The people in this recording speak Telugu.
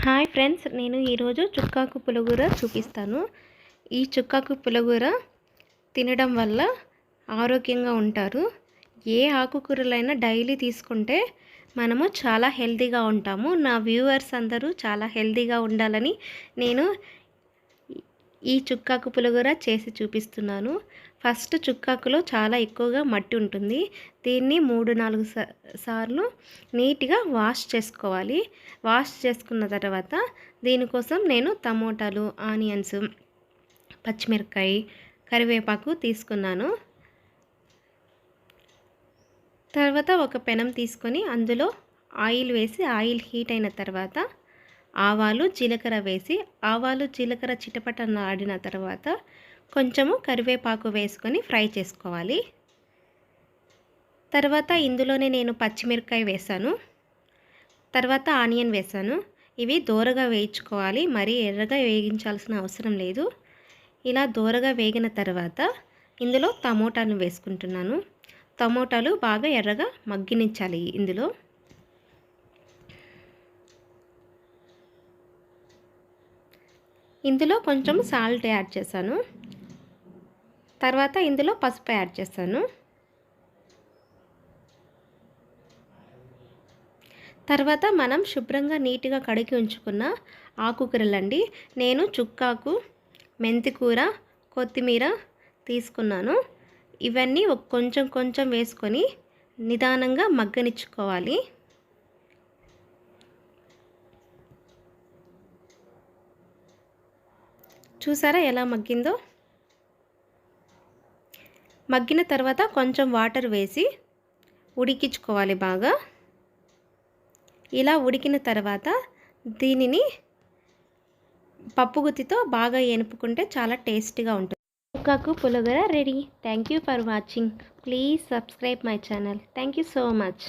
హాయ్ ఫ్రెండ్స్, నేను ఈరోజు చుక్కాకు పులిహోర చూపిస్తాను. ఈ చుక్కాకు పులిహోర తినడం వల్ల ఆరోగ్యంగా ఉంటారు. ఏ ఆకుకూరలైనా డైలీ తీసుకుంటే మనము చాలా హెల్తీగా ఉంటాము. నా వ్యూవర్స్ అందరూ చాలా హెల్తీగా ఉండాలని నేను ఈ చుక్కాకు పులిహోర చేసి చూపిస్తున్నాను. ఫస్ట్ చుక్కాకులో చాలా ఎక్కువగా మట్టి ఉంటుంది. దీన్ని 3-4 సార్లు నీట్గా వాష్ చేసుకోవాలి. వాష్ చేసుకున్న తర్వాత దీనికోసం నేను టమోటాలు, ఆనియన్స్, పచ్చిమిరపకాయ, కరివేపాకు తీసుకున్నాను. తర్వాత ఒక పెనం తీసుకొని అందులో ఆయిల్ వేసి ఆయిల్ హీట్ అయిన తర్వాత ఆవాలు, జీలకర్ర వేసి ఆవాలు, జీలకర్ర చిటపటలాడిన తర్వాత కొంచెము కరివేపాకు వేసుకొని ఫ్రై చేసుకోవాలి. తర్వాత ఇందులోనే నేను పచ్చిమిరపకాయ వేసాను. తర్వాత ఆనియన్ వేసాను. ఇవి దోరగా వేయించుకోవాలి, మరీ ఎర్రగా వేగించాల్సిన అవసరం లేదు. ఇలా దోరగా వేగిన తర్వాత ఇందులో టమోటాను వేసుకుంటున్నాను. టమోటాలు బాగా ఎర్రగా మగ్గనించాలి. ఇందులో కొంచెం సాల్ట్ యాడ్ చేశాను. తర్వాత ఇందులో పసుపు యాడ్ చేశాను. తర్వాత మనం శుభ్రంగా నీట్గా కడిగి ఉంచుకున్న ఆకుకూరలండి. నేను చుక్కాకు, మెంతికూర, కొత్తిమీర తీసుకున్నాను. ఇవన్నీ కొంచెం కొంచెం వేసుకొని నిదానంగా మగ్గనిచ్చుకోవాలి. చూసారా ఎలా మగ్గిందో? మగ్గిన తర్వాత కొంచెం వాటర్ వేసి ఉడికించుకోవాలి బాగా. ఇలా ఉడికిన తర్వాత దీనిని పప్పుగుత్తితో బాగా ఎనుపుకుంటే చాలా టేస్టీగా ఉంటుంది. చుక్కాకు pulihora ready. Thank you for watching. Please subscribe my channel. Thank you so much.